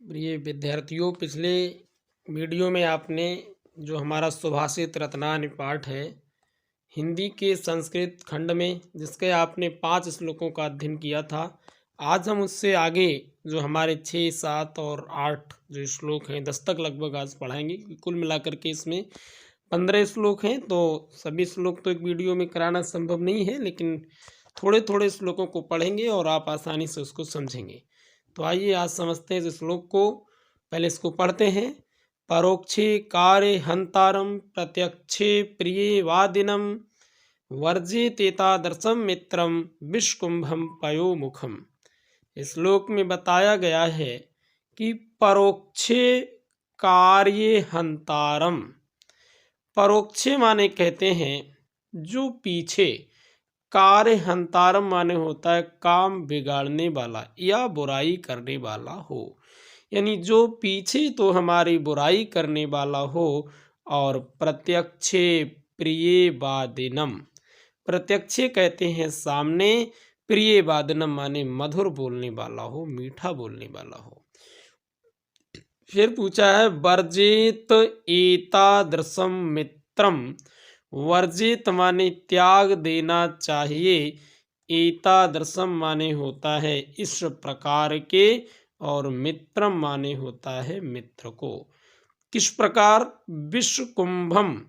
प्रिय विद्यार्थियों, पिछले वीडियो में आपने जो हमारा सुभाषित रत्नानि पाठ है हिंदी के संस्कृत खंड में, जिसके आपने 5 श्लोकों का अध्ययन किया था। आज हम उससे आगे जो हमारे 6, 7 और 8 जो श्लोक हैं 10 तक लगभग आज पढ़ाएंगे। कुल मिलाकर के इसमें 15 श्लोक हैं, तो सभी श्लोक तो एक वीडियो में कराना संभव नहीं है, लेकिन थोड़े थोड़े श्लोकों को पढ़ेंगे और आप आसानी से उसको समझेंगे। तो आइए आज समझते हैं इस श्लोक को। पहले इसको पढ़ते हैं। परोक्षे कार्य हंतारम प्रत्यक्षे प्रिय वादिनम वर्जित एतादृशम मित्रम विष्कुंभम पयोमुखम। इस श्लोक में बताया गया है कि परोक्षे कार्य हंतारम, परोक्षे माने कहते हैं जो पीछे, कार्य हंतारम माने होता है काम बिगाड़ने वाला या बुराई करने वाला हो, यानी जो पीछे तो हमारी बुराई करने वाला हो। और प्रत्यक्षे प्रिय वादिनम, प्रत्यक्षे कहते हैं सामने, प्रिय वादिनम माने मधुर बोलने वाला हो, मीठा बोलने वाला हो। फिर पूछा है वर्जित एतादृशम मित्रम, वर्जित माने त्याग देना चाहिए, एतादृशम माने होता है इस प्रकार के, और मित्रम माने होता है मित्र को। किस प्रकार? विष कुंभम,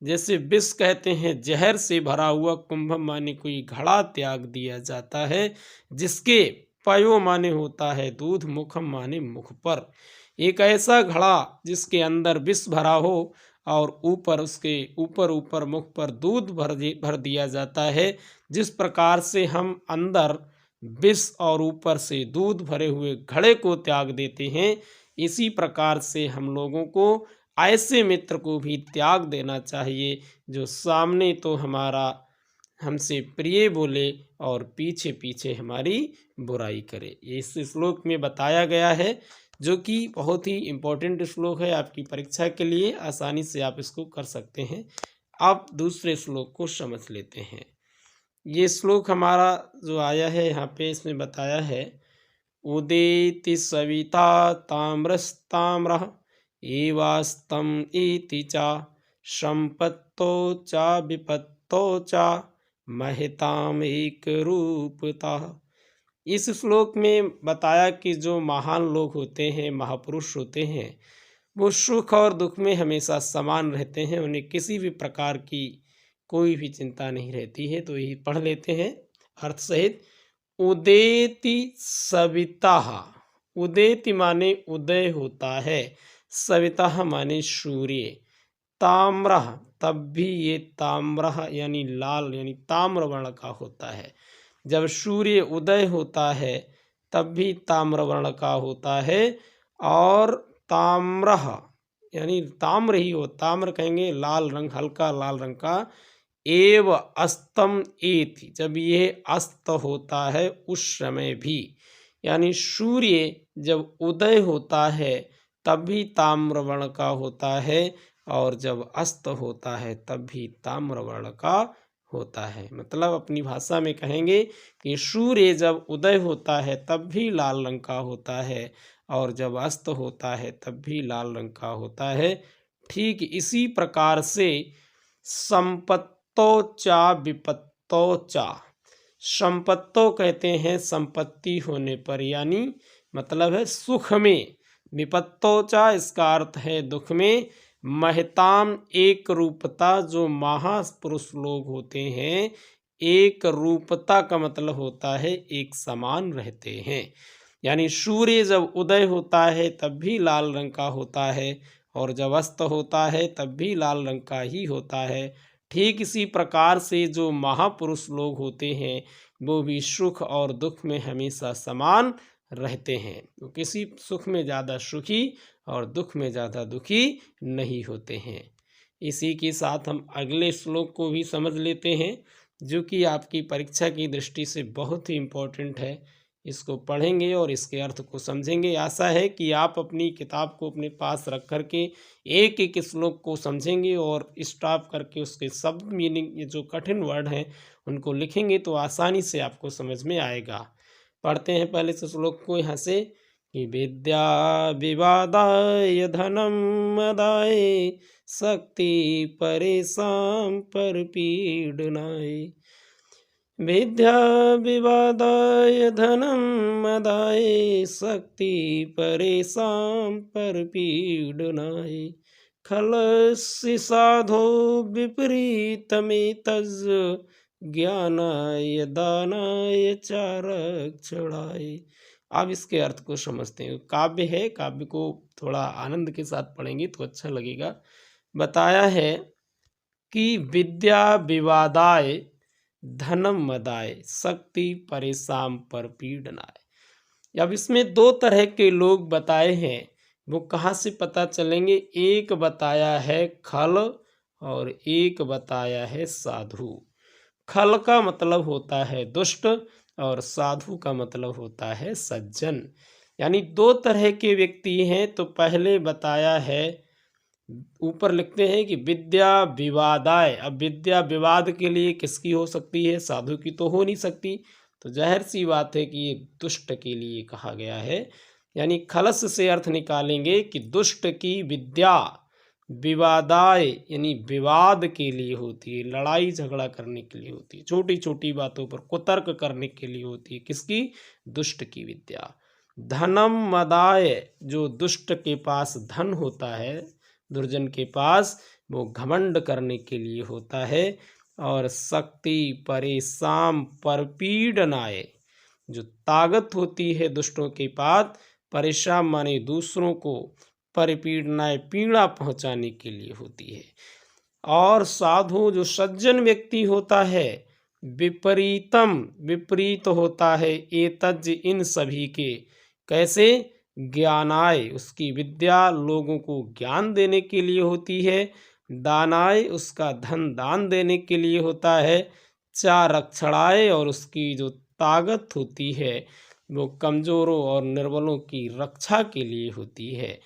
जैसे विष कहते हैं जहर से भरा हुआ, कुंभम माने कोई घड़ा त्याग दिया जाता है, जिसके पयो माने होता है दूध, मुखम माने मुख पर। एक ऐसा घड़ा जिसके अंदर विष भरा हो और ऊपर उसके ऊपर मुख पर दूध भर दिया जाता है। जिस प्रकार से हम अंदर विष और ऊपर से दूध भरे हुए घड़े को त्याग देते हैं, इसी प्रकार से हम लोगों को ऐसे मित्र को भी त्याग देना चाहिए जो सामने तो हमारा हमसे प्रिय बोले और पीछे पीछे हमारी बुराई करे। ये इस श्लोक में बताया गया है, जो कि बहुत ही इम्पोर्टेंट श्लोक है आपकी परीक्षा के लिए। आसानी से आप इसको कर सकते हैं। अब दूसरे श्लोक को समझ लेते हैं। ये श्लोक हमारा जो आया है यहाँ पे, इसमें बताया है उदेति सविता ताम्रस्ताम्रः एवास्तम इति चा संपत्तो चा विपत्तो चा महिताम एक रूपता। इस श्लोक में बताया कि जो महान लोग होते हैं, महापुरुष होते हैं, वो सुख और दुख में हमेशा समान रहते हैं, उन्हें किसी भी प्रकार की कोई भी चिंता नहीं रहती है। तो यही पढ़ लेते हैं अर्थ सहित। उदेति सविता, उदेति माने उदय होता है, सविता माने सूर्य, ताम्र तब भी ये ताम्र यानी लाल यानी ताम्र वर्ण का होता है। जब सूर्य उदय होता है तब भी ताम्र वर्ण का होता है। और ताम्र यानी ताम्र ही हो, ताम्र कहेंगे लाल रंग, हल्का लाल रंग का। एव अस्तम एति, जब ये अस्त होता है उस समय भी, यानी सूर्य जब उदय होता है तब भी ताम्र वर्ण का होता है, और जब अस्त होता है तब भी ताम्र वर्ण का होता है। मतलब अपनी भाषा में कहेंगे कि सूर्य जब उदय होता है तब भी लाल रंग का होता है, और जब अस्त होता है तब भी लाल रंग का होता है। ठीक इसी प्रकार से संपत्तो चा विपत्तो चा, संपत्तो कहते हैं संपत्ति होने पर, यानी मतलब है सुख में, विपत्तो चा इसका अर्थ है दुख में। महताम एक रूपता, जो महापुरुष लोग होते हैं, एक रूपता का मतलब होता है एक समान रहते हैं। यानी सूर्य जब उदय होता है तब भी लाल रंग का होता है, और जब अस्त होता है तब भी लाल रंग का ही होता है। ठीक इसी प्रकार से जो महापुरुष लोग होते हैं वो भी सुख और दुख में हमेशा समान रहते हैं। तो किसी सुख में ज़्यादा सुखी और दुख में ज़्यादा दुखी नहीं होते हैं। इसी के साथ हम अगले श्लोक को भी समझ लेते हैं, जो कि आपकी परीक्षा की दृष्टि से बहुत ही इम्पोर्टेंट है। इसको पढ़ेंगे और इसके अर्थ को समझेंगे। आशा है कि आप अपनी किताब को अपने पास रख करके एक एक श्लोक को समझेंगे और स्टॉप करके उसके शब्द मीनिंग, ये जो कठिन वर्ड हैं उनको लिखेंगे तो आसानी से आपको समझ में आएगा। पढ़ते हैं पहले से श्लोक को यहाँ से कि विद्या विवादाय धनम मदाय शक्ति परेशान पर पीडनाय। विद्या विवादाय धनम मदाय शक्ति परेशान पर पीडनाय। खलस्य साधो विपरीतमेतज ज्ञानाय दानाय चारक्षणाय। अब इसके अर्थ को समझते हैं। काव्य है, काव्य को थोड़ा आनंद के साथ पढ़ेंगे तो अच्छा लगेगा। बताया है कि विद्या विवादाय धनम मदाय शक्ति परेशान पर पीडनाय। अब इसमें दो तरह के लोग बताए हैं, वो कहाँ से पता चलेंगे? एक बताया है खल और एक बताया है साधु। खल का मतलब होता है दुष्ट और साधु का मतलब होता है सज्जन। यानी दो तरह के व्यक्ति हैं। तो पहले बताया है, ऊपर लिखते हैं कि विद्या विवादाय। अब विद्या विवाद के लिए किसकी हो सकती है? साधु की तो हो नहीं सकती। तो जाहिर सी बात है कि ये दुष्ट के लिए कहा गया है। यानी खलस से अर्थ निकालेंगे कि दुष्ट की विद्या विवादाय यानी विवाद के लिए होती है, लड़ाई झगड़ा करने के लिए होती है, छोटी छोटी बातों पर कुतर्क करने के लिए होती है। किसकी? दुष्ट की विद्या। धनम मदाय, जो दुष्ट के पास धन होता है, दुर्जन के पास, वो घमंड करने के लिए होता है। और शक्ति परेशान परपीडनाय, जो ताकत होती है दुष्टों के पास, परेशान माने दूसरों को, परिपीड़नाय पीड़ा पहुंचाने के लिए होती है। और साधु जो सज्जन व्यक्ति होता है, विपरीतम विपरीत होता है, एतज इन सभी के। कैसे? ज्ञानाय, उसकी विद्या लोगों को ज्ञान देने के लिए होती है। दानाय, उसका धन दान देने के लिए होता है। चारक्षणाय, और उसकी जो ताकत होती है वो कमजोरों और निर्बलों की रक्षा के लिए होती है।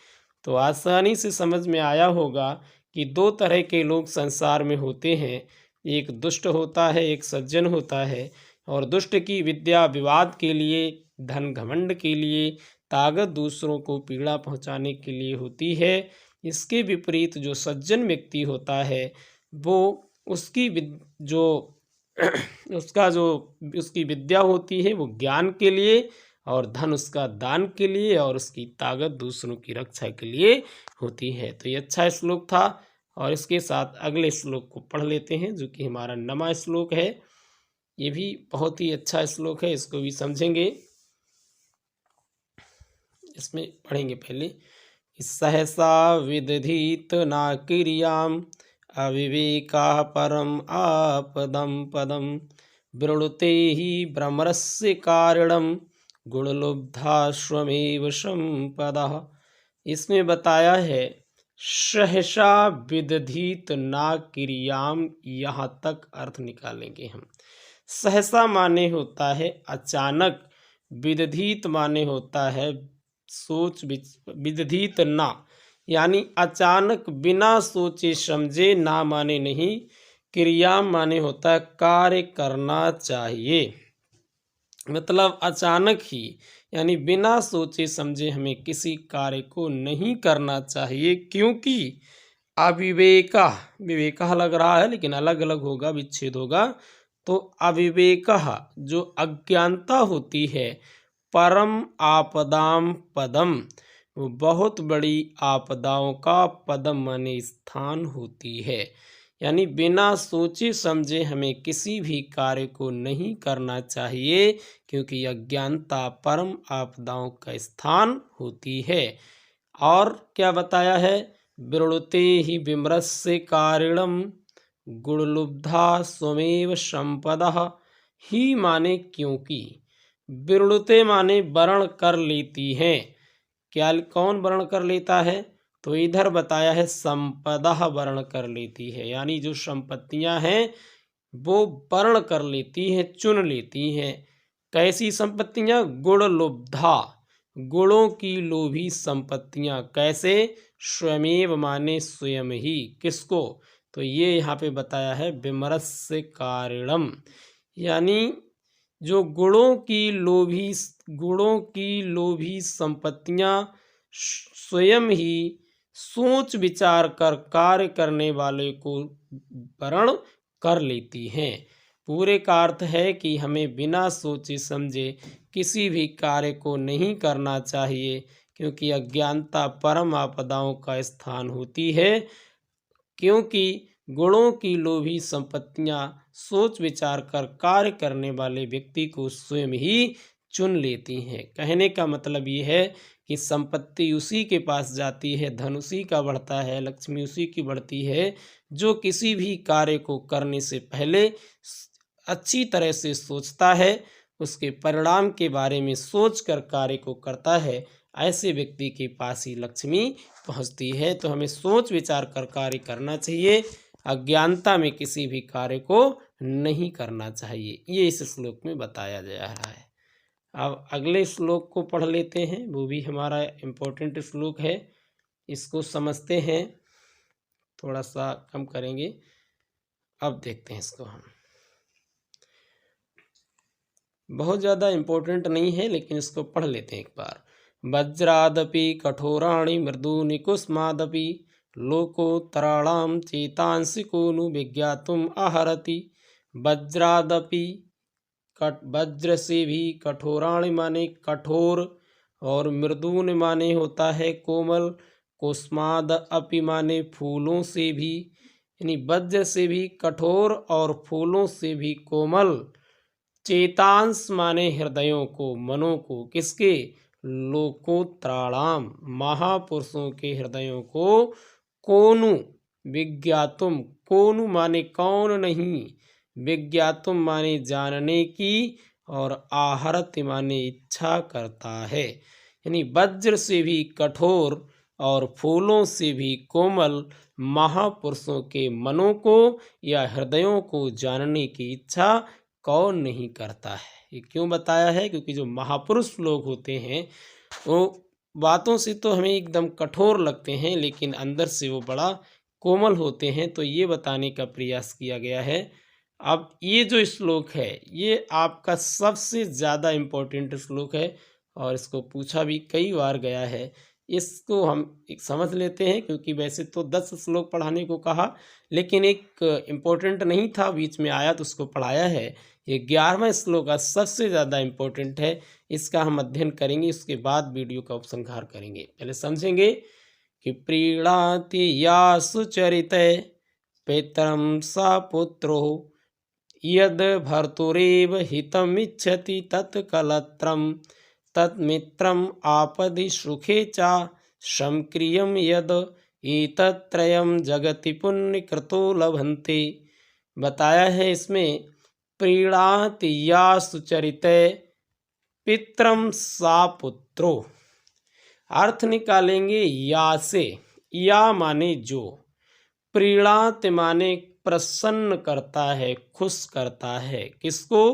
तो आसानी से समझ में आया होगा कि दो तरह के लोग संसार में होते हैं। एक दुष्ट होता है, एक सज्जन होता है। और दुष्ट की विद्या विवाद के लिए, धन घमंड के लिए, ताकत दूसरों को पीड़ा पहुंचाने के लिए होती है। इसके विपरीत जो सज्जन व्यक्ति होता है, वो उसकी जो उसकी विद्या होती है वो ज्ञान के लिए, और धन उसका दान के लिए, और उसकी ताकत दूसरों की रक्षा के लिए होती है। तो ये अच्छा श्लोक था। और इसके साथ अगले श्लोक को पढ़ लेते हैं, जो कि हमारा 9वां श्लोक है। ये भी बहुत ही अच्छा श्लोक है, इसको भी समझेंगे। इसमें पढ़ेंगे पहले। सहसा विदधीत ना क्रियाम अविवेका परम आपदम पदम वृणुते ही भ्रमरस्य कारणम गुणलुब्धाश्वमेव संपदा। इसमें बताया है सहसा विदधीत ना क्रियाम, यहाँ तक अर्थ निकालेंगे हम। सहसा माने होता है अचानक, विदधीत माने होता है सोच विदधीत ना, यानी अचानक बिना सोचे समझे। ना माने नहीं, क्रिया माने होता है कार्य करना चाहिए। मतलब अचानक ही, यानी बिना सोचे समझे हमें किसी कार्य को नहीं करना चाहिए। क्योंकि अविवेका, विवेका लग रहा है लेकिन अलग अलग होगा, विच्छेद होगा। तो अविवेका, जो अज्ञानता होती है, परम आपदाम पदम, वो बहुत बड़ी आपदाओं का पदम माने स्थान होती है। यानी बिना सोचे समझे हमें किसी भी कार्य को नहीं करना चाहिए, क्योंकि अज्ञानता परम आपदाओं का स्थान होती है। और क्या बताया है? वृणुते ही विमरस्य कारिणम गुणलुब्धा स्वमेव संपदा। ही माने क्योंकि, वृणुते माने वर्ण कर लेती हैं। क्या, कौन वर्ण कर लेता है? तो इधर बताया है संपदा वर्ण कर लेती है। यानी जो संपत्तियां हैं वो वर्ण कर लेती हैं, चुन लेती हैं। कैसी संपत्तियां? गुण लुब्धा, गुणों की लोभी संपत्तियां। कैसे? स्वयमेव माने स्वयं ही। किसको? तो ये यहाँ पे बताया है विमरस्य कारणम, यानी जो गुणों की लोभी संपत्तियां स्वयं ही सोच विचार कर कार्य करने वाले को वरण कर लेती हैं। पूरे का अर्थ है कि हमें बिना सोचे समझे किसी भी कार्य को नहीं करना चाहिए, क्योंकि अज्ञानता परम आपदाओं का स्थान होती है। क्योंकि गुणों की लोभी संपत्तियां सोच विचार कर कार्य करने वाले व्यक्ति को स्वयं ही चुन लेती हैं। कहने का मतलब ये है कि संपत्ति उसी के पास जाती है, धन उसी का बढ़ता है, लक्ष्मी उसी की बढ़ती है, जो किसी भी कार्य को करने से पहले अच्छी तरह से सोचता है, उसके परिणाम के बारे में सोचकर कार्य को करता है। ऐसे व्यक्ति के पास ही लक्ष्मी पहुंचती है। तो हमें सोच विचार कर कार्य करना चाहिए, अज्ञानता में किसी भी कार्य को नहीं करना चाहिए। ये इस श्लोक में बताया जा रहा है। अब अगले श्लोक को पढ़ लेते हैं, वो भी हमारा इम्पोर्टेंट श्लोक है, इसको समझते हैं। थोड़ा सा कम करेंगे, अब देखते हैं इसको हम। बहुत ज़्यादा इम्पोर्टेंट नहीं है, लेकिन इसको पढ़ लेते हैं एक बार। वज्रादपि कठोराणि मृदूनि कुस्मादपि लोकोत्तराणां चेतांसि को नु विज्ञातुम् आहरति। वज्रादपि वज्र से भी, कठोराणि माने कठोर, और मृदून माने होता है कोमल, कुस्माद अपि माने फूलों से भी, यानी वज्र से भी कठोर और फूलों से भी कोमल। चेतांस माने हृदयों को, मनों को, किसके? लोकोत्राणाम, महापुरुषों के हृदयों को। कोनु विज्ञातुम, कोनु माने कौन नहीं, विज्ञातुम माने जानने की, और आहरत माने इच्छा करता है। यानी वज्र से भी कठोर और फूलों से भी कोमल महापुरुषों के मनों को या हृदयों को जानने की इच्छा कौन नहीं करता है। ये क्यों बताया है? क्योंकि जो महापुरुष लोग होते हैं वो बातों से तो हमें एकदम कठोर लगते हैं, लेकिन अंदर से वो बड़ा कोमल होते हैं। तो ये बताने का प्रयास किया गया है। अब ये जो श्लोक है ये आपका सबसे ज़्यादा इम्पोर्टेंट श्लोक है, और इसको पूछा भी कई बार गया है। इसको हम एक समझ लेते हैं, क्योंकि वैसे तो 10 श्लोक पढ़ाने को कहा, लेकिन एक इम्पोर्टेंट नहीं था, बीच में आया तो उसको पढ़ाया है। ये 11वां श्लोक का सबसे ज़्यादा इम्पोर्टेंट है, इसका हम अध्ययन करेंगे, उसके बाद वीडियो का उपसंहार करेंगे। पहले समझेंगे कि प्रीणाति या सुचरित पितरं सा पुत्रो यद भर्तुरेव हितमिच्छति तत्कलत्रं तन्मित्रम् आपदि सुखे चा संक्रियं यद एतत्त्रयं जगति पुण्यकृतो लभन्ते। बताया है इसमें, प्रीणाति या सुचरिते पित्रम सा पुत्रो। अर्थ निकालेंगे या से। या माने जो, प्रीणाति माने प्रसन्न करता है, खुश करता है। किसको?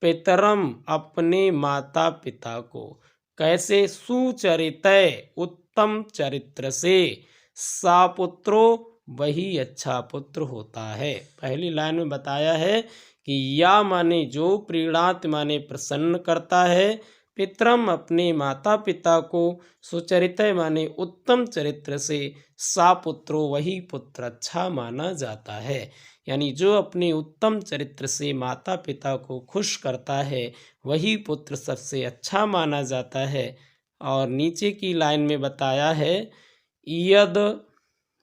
पितरम, अपने माता पिता को। कैसे? सुचरितय, उत्तम चरित्र से। सा पुत्रो, वही अच्छा पुत्र होता है। पहली लाइन में बताया है कि या माने जो, प्रीणाति माने प्रसन्न करता है, पितरम अपने माता पिता को, सुचरितय माने उत्तम चरित्र से, सा पुत्रो वही पुत्र अच्छा माना जाता है। यानी जो अपने उत्तम चरित्र से माता पिता को खुश करता है वही पुत्र सबसे अच्छा माना जाता है। और नीचे की लाइन में बताया है, यद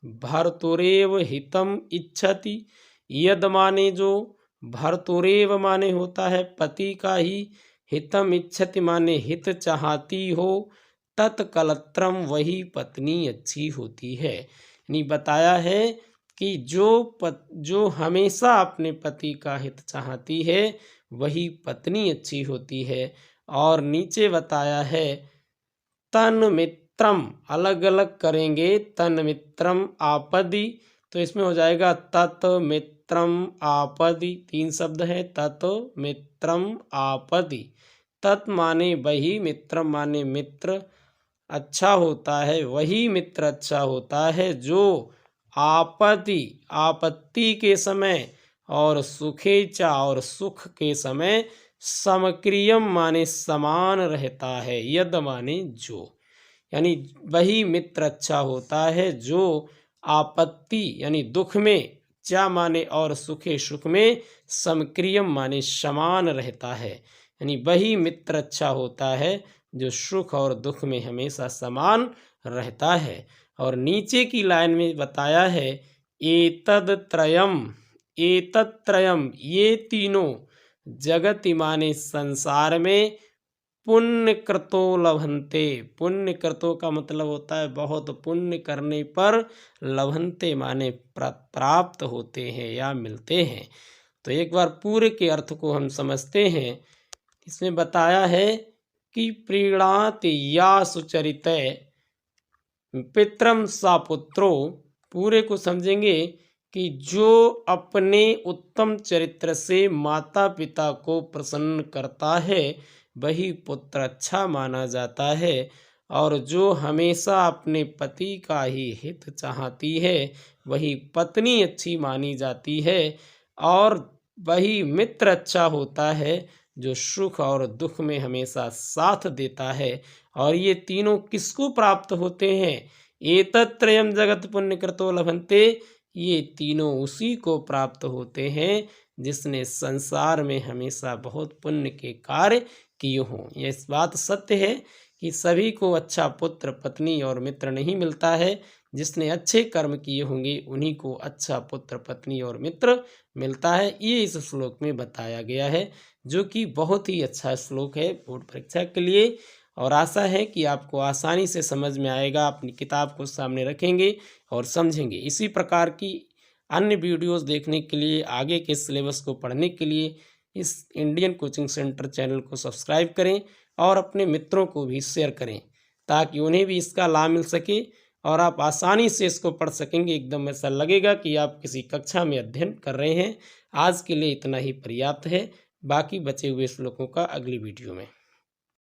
भर्तुरेव हितम इच्छति। यद माने जो, भर्तुरेव माने होता है पति का ही, हितम इच्छति माने हित चाहती हो, तत्कलत्रम वही पत्नी अच्छी होती है। यानी बताया है कि जो हमेशा अपने पति का हित चाहती है वही पत्नी अच्छी होती है। और नीचे बताया है, तन मित्रम, अलग अलग करेंगे, तन मित्रम आपदि, तो इसमें हो जाएगा तत् मित्रम आपदि। 3 शब्द है, तत् मित्रम आपदि। तत् माने वही, मित्रम माने मित्र अच्छा होता है, वही मित्र अच्छा होता है जो आपत्ति, आपत्ति के समय, और सुखेचा और सुख के समय समक्रियम माने समान रहता है, यद माने जो, यानी वही मित्र अच्छा होता है जो आपत्ति यानी दुख में, चा माने और सुखे सुख में, समक्रियम माने समान रहता है, यानी वही मित्र अच्छा होता है जो सुख और दुख में हमेशा समान रहता है। और नीचे की लाइन में बताया है एतद्त्रयम, एतत्त्रयम ये तीनों जगति माने संसार में पुण्य कृतो लभन्ते, पुण्य कृतो का मतलब होता है बहुत पुण्य करने पर, लभन्ते माने प्राप्त होते हैं या मिलते हैं। तो एक बार पूरे के अर्थ को हम समझते हैं। इसमें बताया है कि प्रीणाति या सुचरित पित्रम सा पुत्रो, पूरे को समझेंगे कि जो अपने उत्तम चरित्र से माता पिता को प्रसन्न करता है वही पुत्र अच्छा माना जाता है, और जो हमेशा अपने पति का ही हित चाहती है वही पत्नी अच्छी मानी जाती है, और वही मित्र अच्छा होता है जो सुख और दुख में हमेशा साथ देता है। और ये तीनों किसको प्राप्त होते हैं? एतत्त्रयम् जगत पुण्यकृतो लभन्ते, ये तीनों उसी को प्राप्त होते हैं जिसने संसार में हमेशा बहुत पुण्य के कार्य किए हों। यह इस बात सत्य है कि सभी को अच्छा पुत्र पत्नी और मित्र नहीं मिलता है, जिसने अच्छे कर्म किए होंगे उन्हीं को अच्छा पुत्र पत्नी और मित्र मिलता है। ये इस श्लोक में बताया गया है, जो कि बहुत ही अच्छा श्लोक है बोर्ड परीक्षा के लिए, और आशा है कि आपको आसानी से समझ में आएगा। अपनी किताब को सामने रखेंगे और समझेंगे। इसी प्रकार की अन्य वीडियोस देखने के लिए, आगे के सिलेबस को पढ़ने के लिए इस इंडियन कोचिंग सेंटर चैनल को सब्सक्राइब करें और अपने मित्रों को भी शेयर करें, ताकि उन्हें भी इसका लाभ मिल सके और आप आसानी से इसको पढ़ सकेंगे। एकदम ऐसा लगेगा कि आप किसी कक्षा में अध्ययन कर रहे हैं। आज के लिए इतना ही पर्याप्त है, बाकी बचे हुए श्लोकों का अगली वीडियो में।